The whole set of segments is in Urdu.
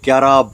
11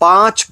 5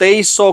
2300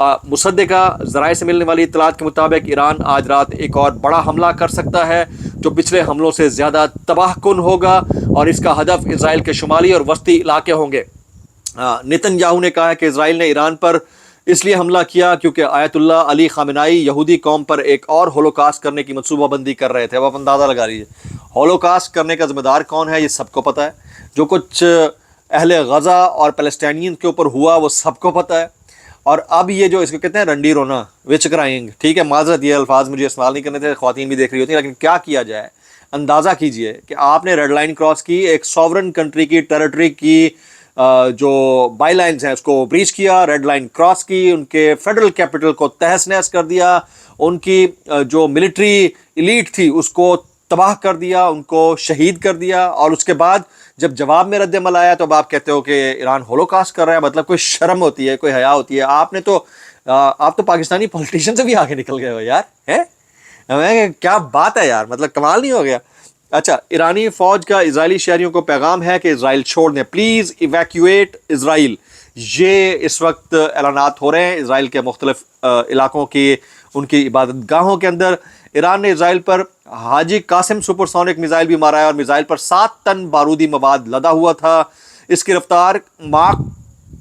مصدقہ ذرائع سے ملنے والی اطلاعات کے مطابق ایران آج رات ایک اور بڑا حملہ کر سکتا ہے جو پچھلے حملوں سے زیادہ تباہ کن ہوگا، اور اس کا ہدف اسرائیل کے شمالی اور وسطی علاقے ہوں گے۔ نتن یاہو نے کہا ہے کہ اسرائیل نے ایران پر اس لیے حملہ کیا کیونکہ آیت اللہ علی خامنائی یہودی قوم پر ایک اور ہولوکاسٹ کرنے کی منصوبہ بندی کر رہے تھے۔ اب آپ اندازہ لگا لیجیے ہولوکاسٹ کرنے کا ذمہ دار کون ہے، یہ سب کو پتہ ہے۔ جو کچھ اہل غزہ اور فلسطینین کے اوپر ہوا وہ سب کو پتہ ہے۔ اور اب یہ جو اس کو کہتے ہیں رنڈی رونا، وچ کرائنگ، ٹھیک ہے، معذرت یہ الفاظ مجھے استعمال نہیں کرنے تھے، خواتین بھی دیکھ رہی ہوتی ہیں، لیکن کیا کیا جائے، اندازہ کیجئے کہ آپ نے ریڈ لائن کراس کی، ایک سوورن کنٹری کی ٹیریٹری کی جو بائی لائنز ہیں اس کو بریچ کیا، ریڈ لائن کراس کی، ان کے فیڈرل کیپٹل کو تہس نہس کر دیا، ان کی جو ملٹری ایلیٹ تھی اس کو تباہ کر دیا، ان کو شہید کر دیا، اور اس کے بعد جب جواب میں رد عمل آیا تو اب آپ کہتے ہو کہ ایران ہولوکاسٹ کر رہا ہے۔ مطلب کوئی شرم ہوتی ہے، کوئی حیا ہوتی ہے؟ آپ تو پاکستانی پولیٹیشین سے بھی آگے نکل گئے ہو یار، ہے کیا بات ہے یار، مطلب کمال نہیں ہو گیا؟ اچھا، ایرانی فوج کا اسرائیلی شہریوں کو پیغام ہے کہ اسرائیل چھوڑ دیں، پلیز ایویکویٹ اسرائیل۔ یہ اس وقت اعلانات ہو رہے ہیں اسرائیل کے مختلف علاقوں کی، ان کی عبادت گاہوں کے اندر۔ ایران نے اسرائیل پر حاجی قاسم سپر سونک میزائل بھی مارا ہے، اور میزائل پر 7 ٹن بارودی مواد لدا ہوا تھا۔ اس کی رفتار ماک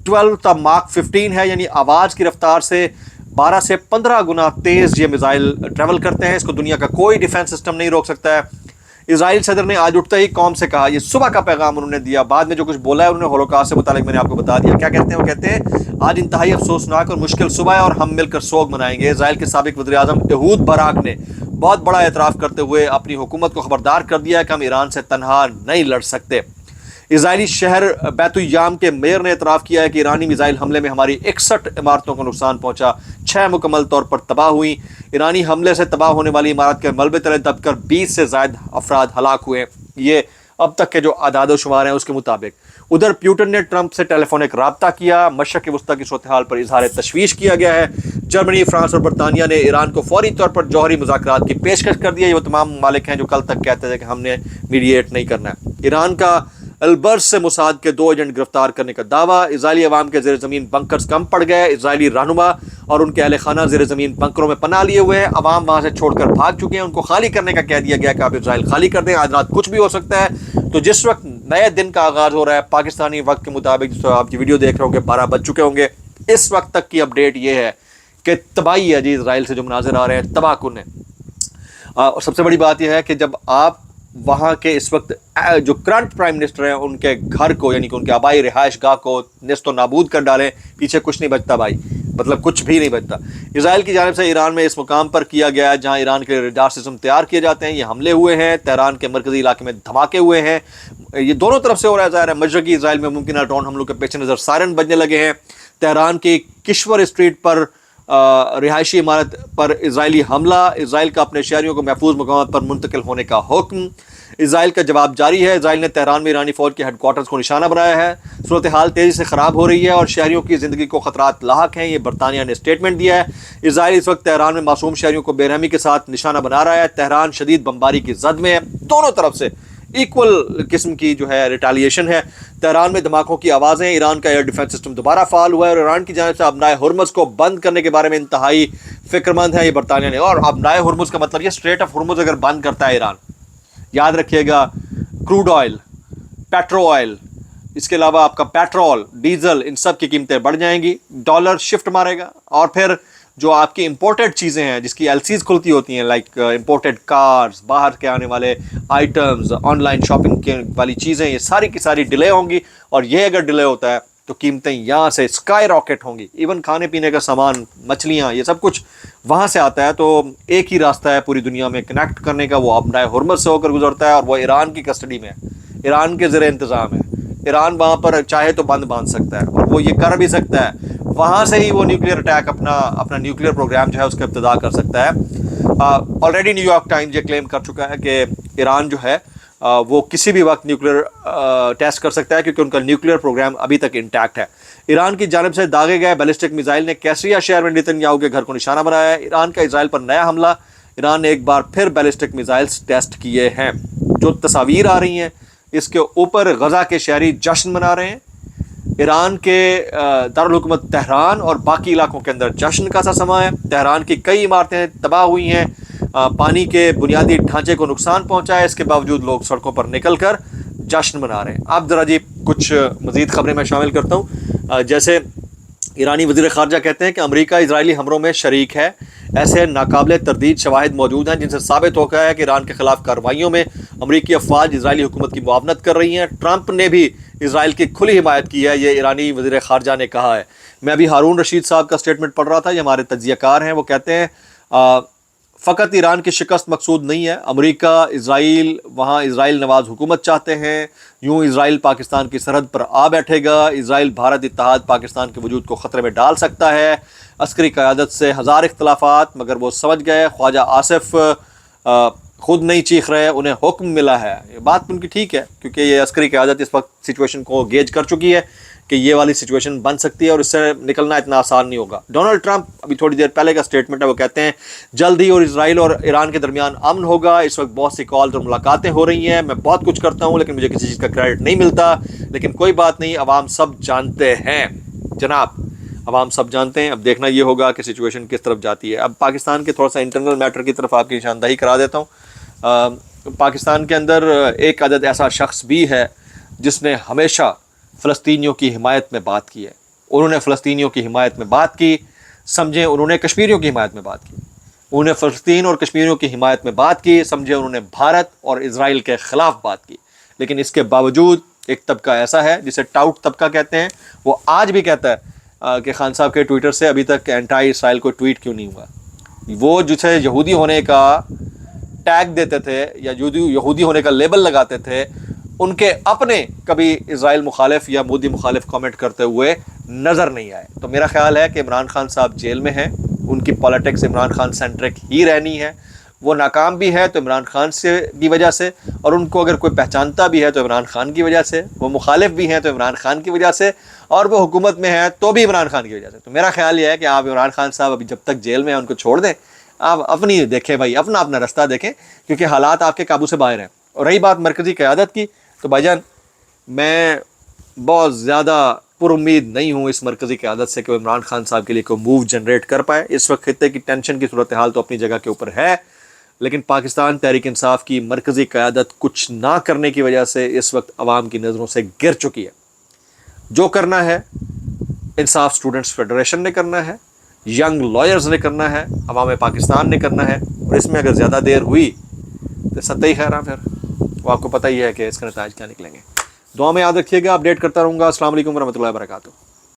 12 تا ماک 15 ہے، یعنی آواز کی رفتار سے 12 سے 15 گنا تیز یہ میزائل ٹریول کرتے ہیں۔ اس کو دنیا کا کوئی ڈیفنس سسٹم نہیں روک سکتا ہے۔ اسرائیل صدر نے آج اٹھتے ہی قوم سے کہا، یہ صبح کا پیغام انہوں نے دیا، بعد میں جو کچھ بولا ہے انہوں نے ہولوکاسٹ سے متعلق میں نے آپ کو بتا دیا۔ کیا کہتے ہیں؟ وہ کہتے ہیں آج انتہائی افسوسناک اور مشکل صبح ہے اور ہم مل کر سوگ منائیں گے۔ اسرائیل کے سابق وزیر اعظم ایہود باراک نے بہت بڑا اعتراف کرتے ہوئے اپنی حکومت کو خبردار کر دیا ہے کہ ہم ایران سے تنہا نہیں لڑ سکتے۔ اسرائیلی شہر بیت الجام کے میئر نے اعتراف کیا ہے کہ ایرانی میزائل حملے میں ہماری 61 عمارتوں کو نقصان پہنچا، 6 مکمل طور پر تباہ ہوئیں۔ ایرانی حملے سے تباہ ہونے والی عمارت کے ملبے تلے دب کر 20 سے زائد افراد ہلاک ہوئے، یہ اب تک کے جو اعداد و شمار ہیں اس کے مطابق۔ ادھر پیوٹن نے ٹرمپ سے ٹیلی فونک رابطہ کیا، مشرق وسطیٰ کی صورتحال پر اظہار تشویش کیا گیا ہے۔ جرمنی، فرانس اور برطانیہ نے ایران کو فوری طور پر جوہری مذاکرات کی پیشکش کر دی ہے۔ یہ وہ تمام ممالک ہیں جو کل تک کہتے تھے کہ ہم نے میڈییٹ نہیں کرنا ہے۔ ایران کا البرز سے موساد کے 2 ایجنٹ گرفتار کرنے کا دعویٰ۔ اسرائیلی عوام کے زیر زمین بنکرز کم پڑ گئے، اسرائیلی رہنما اور ان کے اہل خانہ زیر زمین بنکروں میں پناہ لیے ہوئے ہیں، عوام وہاں سے چھوڑ کر بھاگ چکے ہیں، ان کو خالی کرنے کا کہہ دیا گیا کہ آپ اسرائیل خالی کر دیں، آج رات کچھ بھی ہو سکتا ہے۔ تو جس وقت نئے دن کا آغاز ہو رہا ہے پاکستانی وقت کے مطابق، جس وقت آپ کی ویڈیو دیکھ رہے ہوں گے 12 بج چکے ہوں گے، اس وقت تک کی اپڈیٹ یہ ہے کہ تباہی ہے جی، اسرائیل سے جو مناظر آ رہے ہیں تباہ کن ہیں۔ اور سب سے بڑی بات یہ ہے کہ جب آپ وہاں کے اس وقت جو کرنٹ پرائم منسٹر ہیں ان کے گھر کو، یعنی کہ ان کے آبائی رہائش گاہ کو نیست و نابود کر ڈالیں، پیچھے کچھ نہیں بچتا بھائی، مطلب کچھ بھی نہیں بچتا۔ اسرائیل کی جانب سے ایران میں اس مقام پر کیا گیا ہے جہاں ایران کے ریڈار سسٹم تیار کیے جاتے ہیں، یہ حملے ہوئے ہیں، تہران کے مرکزی علاقے میں دھماکے ہوئے ہیں، یہ دونوں طرف سے ہو رہا ہے۔ ظاہر ہے مشرقی اسرائیل میں ممکنہ ڈرون حملوں کے پیش نظر سائرن بجنے لگے ہیں۔ تہران کی کشور اسٹریٹ پر رہائشی عمارت پر اسرائیلی حملہ، اسرائیل کا اپنے شہریوں کو محفوظ مقامات پر منتقل ہونے کا حکم۔ اسرائیل کا جواب جاری ہے، اسرائیل نے تہران میں ایرانی فوج کے ہیڈ کوارٹرز کو نشانہ بنایا ہے۔ صورتحال تیزی سے خراب ہو رہی ہے اور شہریوں کی زندگی کو خطرات لاحق ہیں، یہ برطانیہ نے اسٹیٹمنٹ دیا ہے۔ اسرائیل اس وقت تہران میں معصوم شہریوں کو بے رحمی کے ساتھ نشانہ بنا رہا ہے۔ تہران شدید بمباری کی زد میں ہے، دونوں طرف سے ایکول قسم کی جو ہے ریٹالیشن ہے۔ تہران میں دھماکوں کی آوازیں، ایران کا ایئر ڈیفنس سسٹم دوبارہ فعال ہوا ہے اور ایران کی جانب سے ابنائے ہرمز کو بند کرنے کے بارے میں انتہائی فکر مند ہے یہ برطانیہ نے۔ اور ابنائے ہرمز کا مطلب یہ اسٹریٹ آف ہرمز اگر بند کرتا ہے ایران، یاد رکھیے گا کروڈ آئل، پیٹرو آئل، اس کے علاوہ آپ کا پیٹرول، ڈیزل، ان سب کی قیمتیں بڑھ جائیں گی، ڈالر شفٹ مارے گا، اور پھر جو آپ کی امپورٹڈ چیزیں ہیں جس کی ایل سیز کھلتی ہوتی ہیں، لائک امپورٹڈ کارز، باہر کے آنے والے آئٹمز، آن لائن شاپنگ کے والی چیزیں، یہ ساری کی ساری ڈیلے ہوں گی، اور یہ اگر ڈیلے ہوتا ہے تو قیمتیں یہاں سے اسکائی راکٹ ہوں گی۔ ایون کھانے پینے کا سامان، مچھلیاں، یہ سب کچھ وہاں سے آتا ہے۔ تو ایک ہی راستہ ہے پوری دنیا میں کنیکٹ کرنے کا، وہ ابنائے ہرمز سے ہو کر گزرتا ہے، اور وہ ایران کی کسٹڈی میں ہے، ایران کے زیر انتظام ہے۔ ایران وہاں پر چاہے تو بند باندھ سکتا ہے، اور وہ یہ کر بھی سکتا ہے، وہاں سے ہی وہ نیوکلیئر اٹیک اپنا نیوکلیئر پروگرام جو ہے اس کا ابتدا کر سکتا ہے۔ آلریڈی نیو یارک ٹائمز یہ کلیم کر چکا ہے کہ ایران جو ہے وہ کسی بھی وقت نیوکلیئر ٹیسٹ کر سکتا ہے، کیونکہ ان کا نیوکلیئر پروگرام ابھی تک انٹیکٹ ہے۔ ایران کی جانب سے داغے گئے بیلسٹک میزائل نے کیسریا شہر میں نیتن یاہو کے گھر کو نشانہ بنایا ہے۔ ایران کا اسرائیل پر نیا حملہ، ایران نے ایک بار پھر بیلسٹک میزائلز ٹیسٹ کیے ہیں۔ جو تصاویر آ رہی ہیں اس کے اوپر غزہ کے شہری جشن منا رہے ہیں، ایران کے دارالحکومت تہران اور باقی علاقوں کے اندر جشن کا سا سما ہے. تہران کی کئی عمارتیں تباہ ہوئی ہیں, پانی کے بنیادی ڈھانچے کو نقصان پہنچا ہے, اس کے باوجود لوگ سڑکوں پر نکل کر جشن منا رہے ہیں. اب ذرا جی کچھ مزید خبریں میں شامل کرتا ہوں. جیسے ایرانی وزیر خارجہ کہتے ہیں کہ امریکہ اسرائیلی حملوں میں شریک ہے. ایسے ناقابل تردید شواہد موجود ہیں جن سے ثابت ہو گیا ہے کہ ایران کے خلاف کارروائیوں میں امریکی افواج اسرائیلی حکومت کی معاونت کر رہی ہیں. ٹرمپ نے بھی اسرائیل کی کھلی حمایت کی ہے, یہ ایرانی وزیر خارجہ نے کہا ہے. میں ابھی ہارون رشید صاحب کا سٹیٹمنٹ پڑھ رہا تھا, یہ ہمارے تجزیہ کار ہیں, وہ کہتے ہیں فقط ایران کی شکست مقصود نہیں ہے, امریکہ اسرائیل وہاں اسرائیل نواز حکومت چاہتے ہیں. یوں اسرائیل پاکستان کی سرحد پر آ بیٹھے گا, اسرائیل بھارت اتحاد پاکستان کے وجود کو خطرے میں ڈال سکتا ہے. عسکری قیادت سے ہزار اختلافات, مگر وہ سمجھ گئے, خواجہ آصف خود نہیں چیخ رہے, انہیں حکم ملا ہے. یہ بات ان کی ٹھیک ہے, کیونکہ یہ عسکری قیادت اس وقت سچویشن کو گیج کر چکی ہے کہ یہ والی سچویشن بن سکتی ہے اور اس سے نکلنا اتنا آسان نہیں ہوگا. ڈونلڈ ٹرمپ ابھی تھوڑی دیر پہلے کا سٹیٹمنٹ ہے, وہ کہتے ہیں جلد ہی اور اسرائیل اور ایران کے درمیان امن ہوگا. اس وقت بہت سی کالز اور ملاقاتیں ہو رہی ہیں, میں بہت کچھ کرتا ہوں لیکن مجھے کسی چیز کا کریڈٹ نہیں ملتا, لیکن کوئی بات نہیں, عوام سب جانتے ہیں جناب, عوام سب جانتے ہیں. اب دیکھنا یہ ہوگا کہ سچویشن کس طرف جاتی ہے. اب پاکستان کے تھوڑا سا انٹرنل میٹر کی طرف آپ کی نشاندہی کرا دیتا ہوں. پاکستان کے اندر ایک عدد ایسا شخص بھی ہے جس نے ہمیشہ فلسطینیوں کی حمایت میں بات کی ہے. انہوں نے فلسطینیوں کی حمایت میں بات کی, سمجھیں انہوں نے کشمیریوں کی حمایت میں بات کی, انہوں نے فلسطین اور کشمیریوں کی حمایت میں بات کی, سمجھیں انہوں نے بھارت اور اسرائیل کے خلاف بات کی. لیکن اس کے باوجود ایک طبقہ ایسا ہے جسے ٹاؤٹ طبقہ کہتے ہیں, وہ آج بھی کہتا ہے کہ خان صاحب کے ٹویٹر سے ابھی تک اینٹائی اسرائیل کو ٹویٹ کیوں نہیں ہوا. وہ جسے یہودی ہونے کا ٹیگ دیتے تھے یا یہودی ہونے کا لیبل لگاتے تھے, ان کے اپنے کبھی اسرائیل مخالف یا مودی مخالف کامنٹ کرتے ہوئے نظر نہیں آئے. تو میرا خیال ہے کہ عمران خان صاحب جیل میں ہیں, ان کی پالیٹکس عمران خان سینٹرک ہی رہنی ہے. وہ ناکام بھی ہے تو عمران خان کی وجہ سے, اور ان کو اگر کوئی پہچانتا بھی ہے تو عمران خان کی وجہ سے, وہ مخالف بھی ہیں تو عمران خان کی وجہ سے, اور وہ حکومت میں ہیں تو بھی عمران خان کی وجہ سے. تو میرا خیال یہ ہے کہ آپ عمران خان صاحب ابھی جب تک جیل میں ہیں ان کو چھوڑ دیں, آپ اپنی دیکھیں بھائی, اپنا رستہ دیکھیں, کیونکہ حالات آپ کے قابو سے باہر ہیں. اور رہی بات مرکزی قیادت کی, تو بھائی جان میں بہت زیادہ پر امید نہیں ہوں اس مرکزی قیادت سے کہ وہ عمران خان صاحب کے لیے کوئی موو جنریٹ کر پائے. اس وقت خطے کی ٹینشن کی صورتحال تو اپنی جگہ کے اوپر ہے, لیکن پاکستان تحریک انصاف کی مرکزی قیادت کچھ نہ کرنے کی وجہ سے اس وقت عوام کی نظروں سے گر چکی ہے. جو کرنا ہے انصاف اسٹوڈنٹس فیڈریشن نے کرنا ہے, ینگ لائرز نے کرنا ہے, عوام پاکستان نے کرنا ہے. اور اس میں اگر زیادہ دیر ہوئی تو ستّی خیر, پھر وہ آپ کو پتہ ہی ہے کہ اس کے نتائج کیا نکلیں گے. دعا میں یاد رکھیے گا, اپڈیٹ کرتا رہوں گا. السلام علیکم ورحمۃ اللہ وبرکاتہ.